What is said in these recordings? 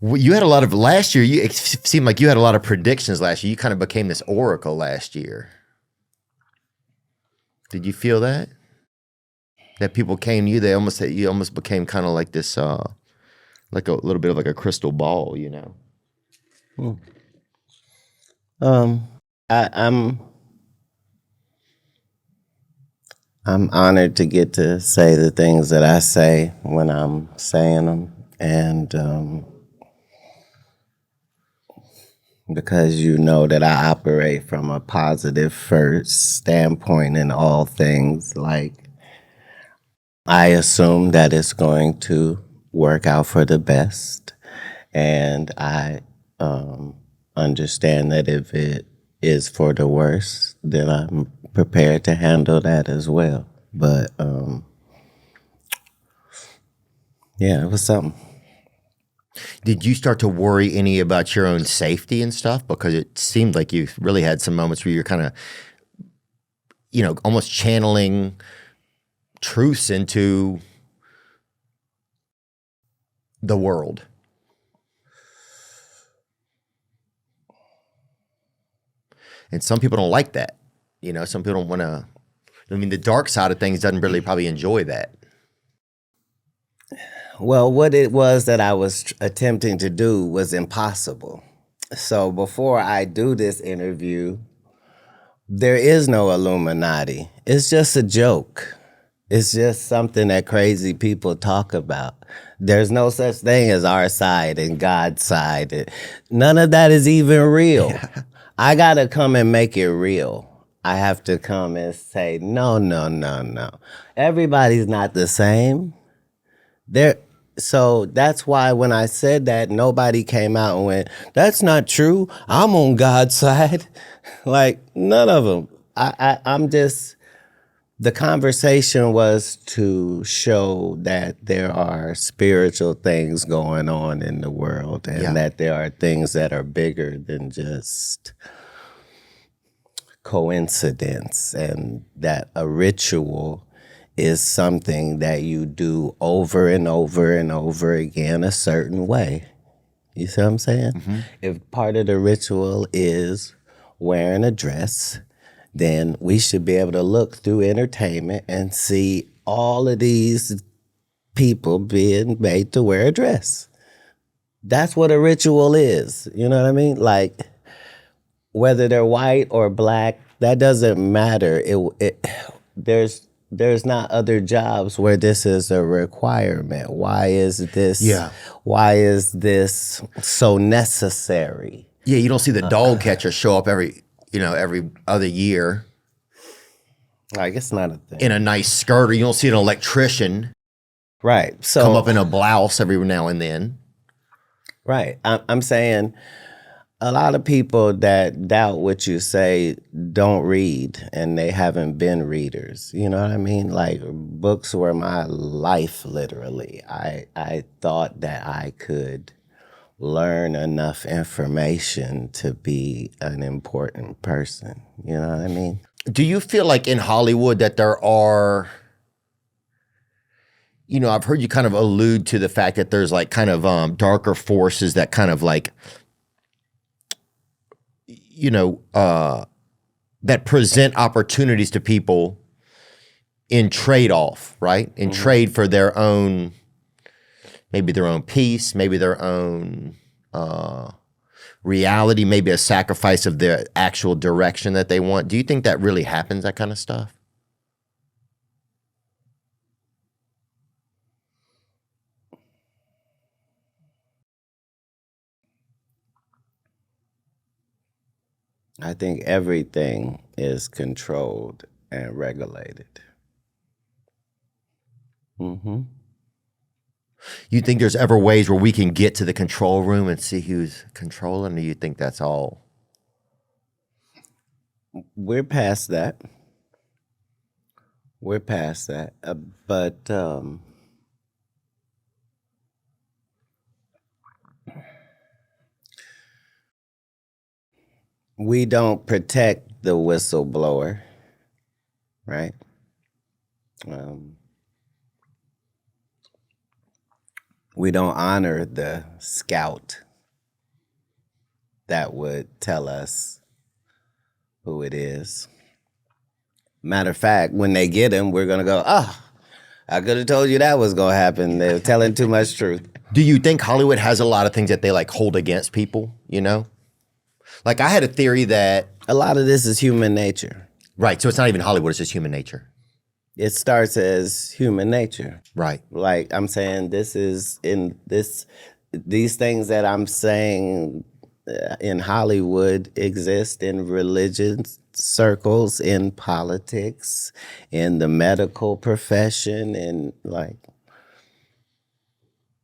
Well, you had a lot of last year. It seemed like you had a lot of predictions last year. You kind of became this oracle last year. Did you feel that? That people came to you, you almost became kind of like this, like a little bit of like a crystal ball, you know? Hmm. Um, I'm honored to get to say the things that I say when I'm saying them, and because you know that I operate from a positive first standpoint in all things, like I assume that it's going to work out for the best, and I understand that if it is for the worst, then I'm prepared to handle that as well. But yeah, it was something. Did you start to worry any about your own safety and stuff? Because it seemed like you really had some moments where you're kind of, almost channeling truths into the world. And some people don't like that. Some people don't want to. The dark side of things doesn't really probably enjoy that. Well, what it was that I was attempting to do was impossible. So before I do this interview, there is no Illuminati. It's just a joke. It's just something that crazy people talk about. There's no such thing as our side and God's side. None of that is even real. Yeah. I got to come and make it real. I have to come and say, no, no, no, no. Everybody's not the same. So that's why when I said that, nobody came out and went, that's not true. I'm on God's side. Like, none of them. I'm just, the conversation was to show that there are spiritual things going on in the world, and that there are things that are bigger than just coincidence, and that a ritual is something that you do over and over and over again a certain way. You see what I'm saying? Mm-hmm. If part of the ritual is wearing a dress, then we should be able to look through entertainment and see all of these people being made to wear a dress. That's what a ritual is. You know what I mean? Like, whether they're white or black, that doesn't matter. There's not other jobs where this is a requirement. Why is this? Yeah. Why is this so necessary? Yeah, you don't see the dog catcher show up every other year. Like, it's not a thing. In a nice skirt, or you don't see an electrician. Right. So come up in a blouse every now and then. Right. I'm saying a lot of people that doubt what you say don't read, and they haven't been readers. You know what I mean? Like, books were my life, literally. I thought that I could learn enough information to be an important person. You know what I mean? Do you feel like in Hollywood that there are, I've heard you kind of allude to the fact that there's like kind of darker forces that kind of like, that present opportunities to people in trade-off, right? In trade for their own, maybe their own peace, maybe their own reality, maybe a sacrifice of their actual direction that they want. Do you think that really happens, that kind of stuff? I think everything is controlled and regulated. Mm-hmm. You think there's ever ways where we can get to the control room and see who's controlling, or do you think that's all? We're past that. But we don't protect the whistleblower, right? We don't honor the scout that would tell us who it is. Matter of fact, when they get him, we're going to go, I could have told you that was going to happen. They're telling too much truth. Do you think Hollywood has a lot of things that they like hold against people, you know? Like I had a theory that... A lot of this is human nature. Right, so it's not even Hollywood, it's just human nature. It starts as human nature. Right. Like I'm saying, these things that I'm saying in Hollywood exist in religious circles, in politics, in the medical profession, and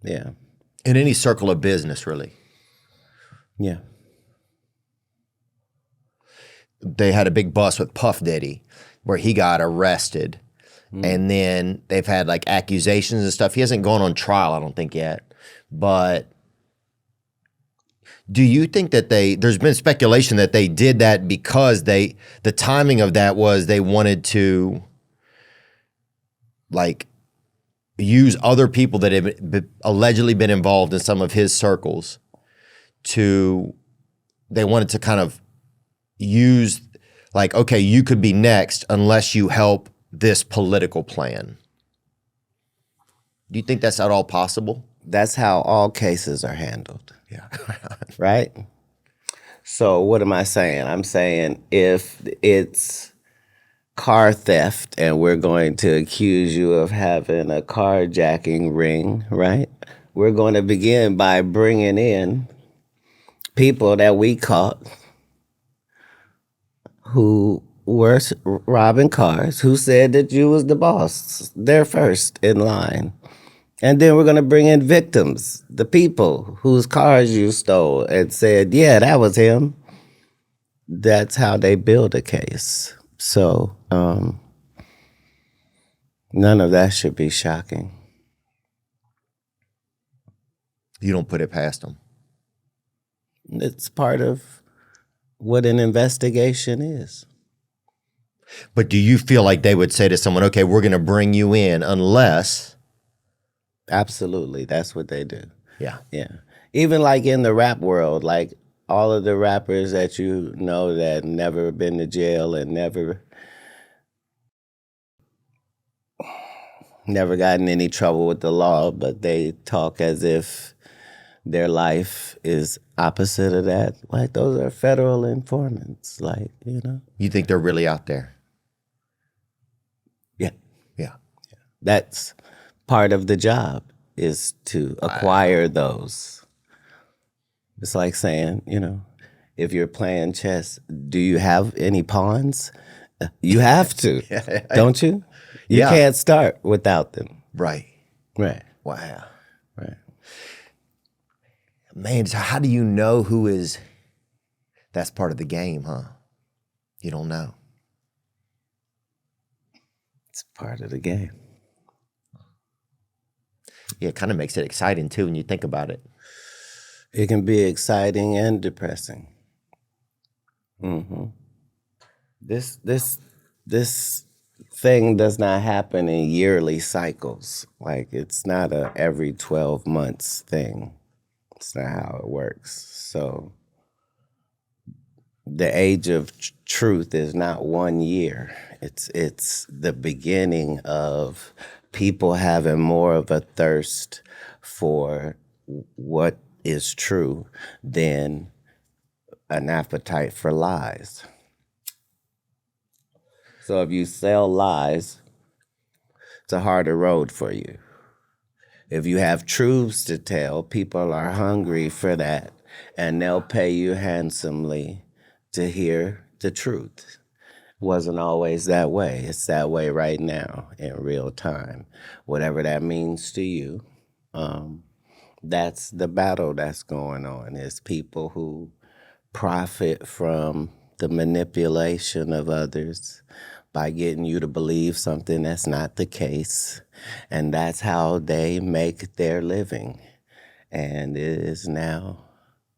yeah. In any circle of business, really. Yeah. They had a big bust with Puff Daddy where he got arrested. And then they've had like accusations and stuff. He hasn't gone on trial, I don't think yet. But do you think that there's been speculation that they did that because the timing of that was they wanted to like use other people that have allegedly been involved in some of his circles they wanted to kind of use like, okay, you could be next unless you help this political plan. Do you think that's at all possible? That's how all cases are handled. Yeah. Right? So what am I saying? I'm saying if it's car theft and we're going to accuse you of having a carjacking ring, right? We're going to begin by bringing in people that we caught who were robbing cars, who said that you was the boss. They're first in line. And then we're going to bring in victims, the people whose cars you stole and said, yeah, that was him. That's how they build a case. So none of that should be shocking. You don't put it past them. It's part of what an investigation is. But do you feel like they would say to someone, okay, we're going to bring you in unless... Absolutely. That's what they do. Yeah. Yeah. Even like in the rap world, like all of the rappers that you know that never been to jail and never gotten any trouble with the law, but they talk as if their life is opposite of that. Like those are federal informants, like, you know. You think they're really out there? Yeah. Yeah. That's part of the job, is to acquire those. It's like saying, you know, if you're playing chess, do you have any pawns? You have to, don't you? You can't start without them. Right. Right. Wow. Right. Man, so how do you know who is... That's part of the game, huh? You don't know. It's part of the game. Yeah, it kind of makes it exciting too when you think about it. It can be exciting and depressing. Mm-hmm. This thing does not happen in yearly cycles. Like it's not a every 12 months thing. It's not how it works. So the age of truth is not 1 year. It's the beginning of people having more of a thirst for what is true than an appetite for lies. So if you sell lies, it's a harder road for you. If you have truths to tell, people are hungry for that, and they'll pay you handsomely to hear the truth. Wasn't always that way. It's that way right now in real time. Whatever that means to you, that's the battle that's going on, is people who profit from the manipulation of others by getting you to believe something that's not the case. And that's how they make their living. And it is now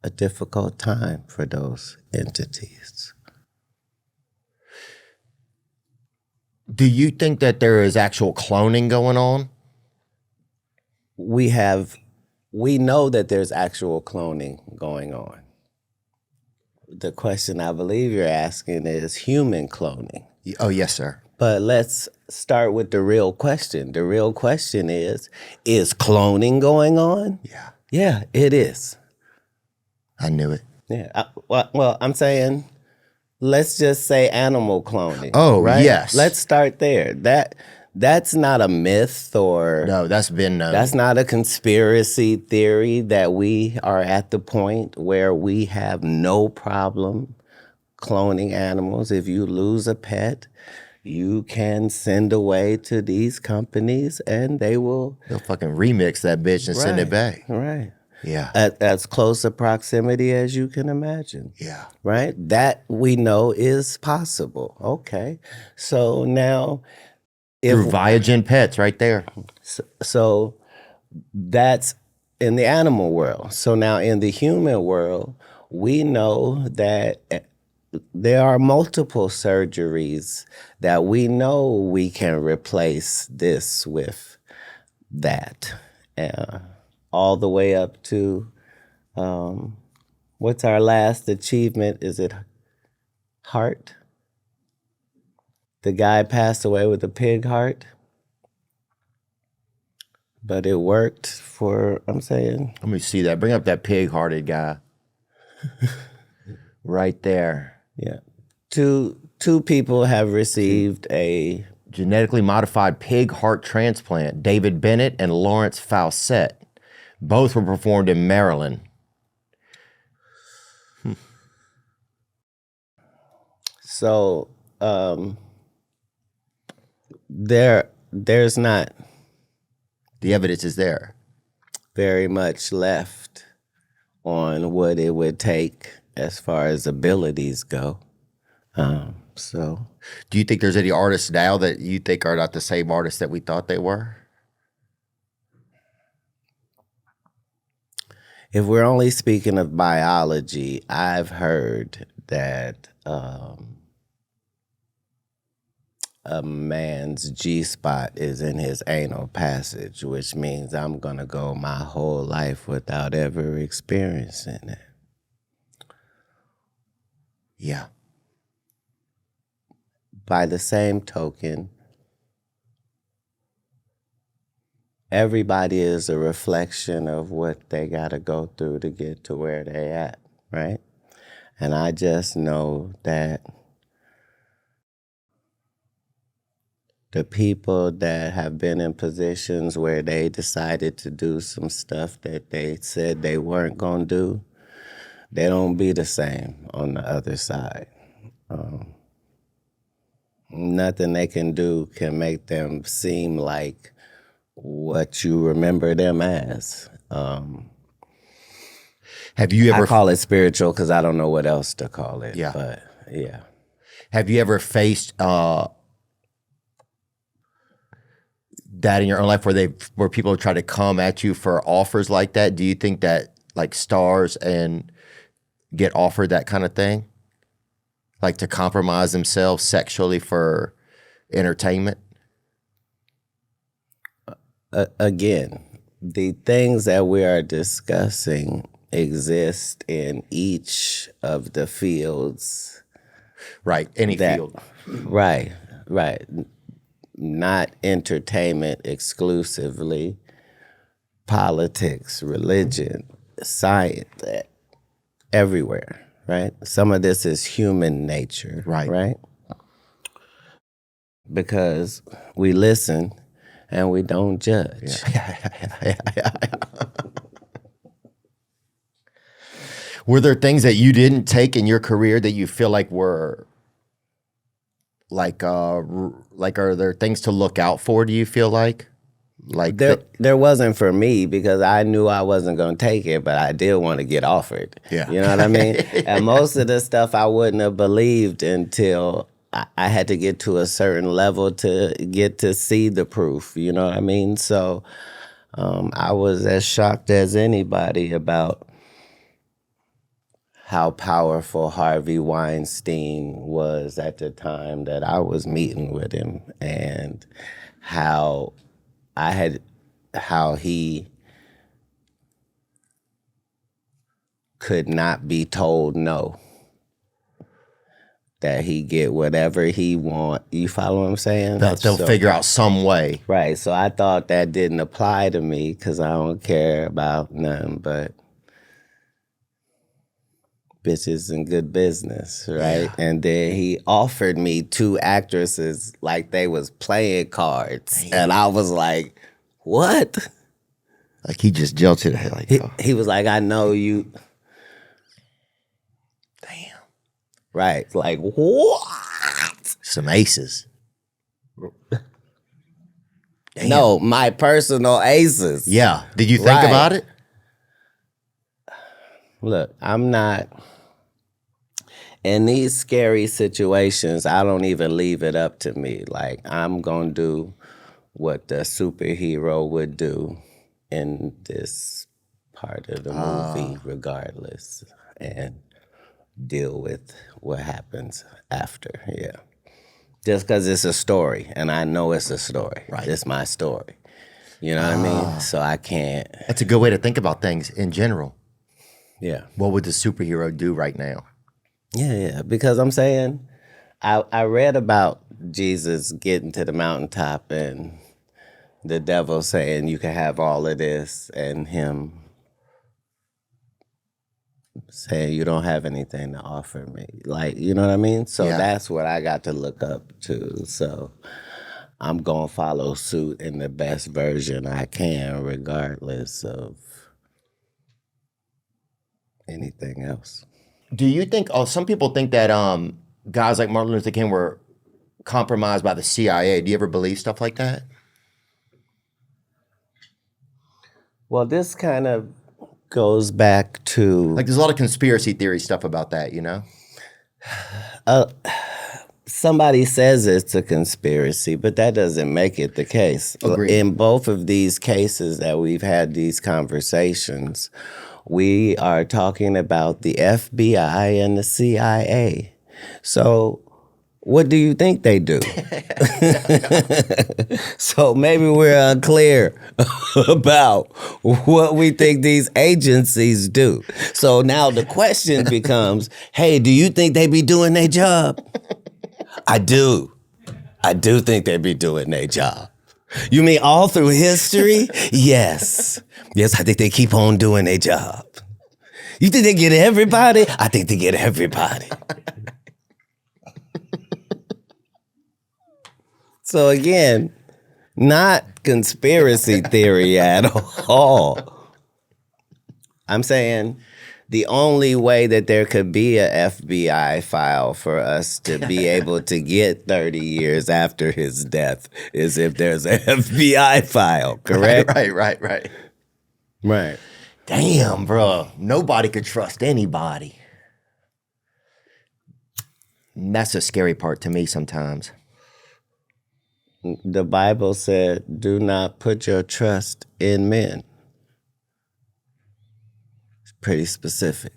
a difficult time for those entities. Do you think that there is actual cloning going on? We have we know that there's actual cloning going on. The question I believe you're asking is human cloning. Oh, yes, sir. But let's start with the real question. The real question is cloning going on? Yeah. Yeah, it is. I knew it. Yeah. Well, I'm saying, let's just say animal cloning. Oh, right? yes. Let's start there. That's not a myth or No, that's been known. that's not a conspiracy theory that we are at the point where we have no problem cloning animals. If you lose a pet, you can send away to these companies and they'll fucking remix that bitch and send it back. Right. Yeah. At as close a proximity as you can imagine. Yeah. Right? That we know is possible. Okay. So now Through Viagen Pets right there. So that's in the animal world. So now in the human world, we know that there are multiple surgeries that we know we can replace this with that. All the way up to, what's our last achievement? Is it heart? The guy passed away with a pig heart. But it worked for, I'm saying. Let me see that. Bring up that pig-hearted guy. Right there. Yeah. Two people have received a genetically modified pig heart transplant. David Bennett and Lawrence Fawcett. Both were performed in Maryland. So there's not the evidence is there. Very much left on what it would take as far as abilities go. So, do you think there's any artists now that you think are not the same artists that we thought they were? If we're only speaking of biology, I've heard that a man's G-spot is in his anal passage, which means I'm going to go my whole life without ever experiencing it. Yeah. By the same token, everybody is a reflection of what they got to go through to get to where they at, right? And I just know that the people that have been in positions where they decided to do some stuff that they said they weren't going to do, they don't be the same on the other side. Nothing they can do can make them seem like what you remember them as. Have you ever? I call it spiritual because I don't know what else to call it. Yeah. But yeah. Have you ever faced that in your own life where people try to come at you for offers like that? Do you think that like stars and get offered that kind of thing? Like to compromise themselves sexually for entertainment? Again, the things that we are discussing exist in each of the fields. Right, any field. Right. Not entertainment exclusively, politics, religion, science, everywhere, right? Some of this is human nature, right? Because we listen and we don't judge. Yeah. Were there things that you didn't take in your career that you feel like were like are there things to look out for, do you feel like? Like there wasn't for me because I knew I wasn't going to take it, but I did want to get offered. Yeah. You know what I mean? And most of the stuff I wouldn't have believed until I had to get to a certain level to get to see the proof. You know what I mean? So I was as shocked as anybody about how powerful Harvey Weinstein was at the time that I was meeting with him, and how he could not be told no. That he get whatever he want. You follow what I'm saying? They'll figure out some way. Right. So I thought that didn't apply to me because I don't care about nothing but bitches and good business, right? Yeah. And then he offered me 2 actresses like they was playing cards. Damn. And I was like, what? Like he just jilted it. Like, he was like, I know you. Damn. Right. Like, what? Some aces. Damn. No, my personal aces. Yeah. Did you think about it? Look, I'm not. In these scary situations, I don't even leave it up to me. Like, I'm going to do what the superhero would do in this part of the movie, regardless, and deal with what happens after. Yeah. Just because it's a story, and I know it's a story. Right. It's my story. You know what I mean? So I can't. That's a good way to think about things in general. Yeah. What would the superhero do right now? Yeah. Because I'm saying, I read about Jesus getting to the mountaintop and the devil saying you can have all of this, and him saying you don't have anything to offer me. Like, you know what I mean? So that's what I got to look up to. So I'm going to follow suit in the best version I can, regardless of anything else. Do you think, some people think that guys like Martin Luther King were compromised by the CIA. Do you ever believe stuff like that? Well, this kind of goes back to... Like, there's a lot of conspiracy theory stuff about that, you know? Somebody says it's a conspiracy, but that doesn't make it the case. Agreed. In both of these cases that we've had these conversations, we are talking about the FBI and the CIA. So what do you think they do? So maybe we're unclear about what we think these agencies do. So now the question becomes, hey, do you think they be doing their job? I do. I do think they be doing their job. You mean all through history? Yes. Yes, I think they keep on doing their job. You think they get everybody? I think they get everybody. So again, not conspiracy theory at all. I'm saying the only way that there could be a FBI file for us to be able to get 30 years after his death is if there's an FBI file, correct? Right. Damn, bro. Nobody could trust anybody. And that's the scary part to me sometimes. The Bible said, do not put your trust in men. It's pretty specific.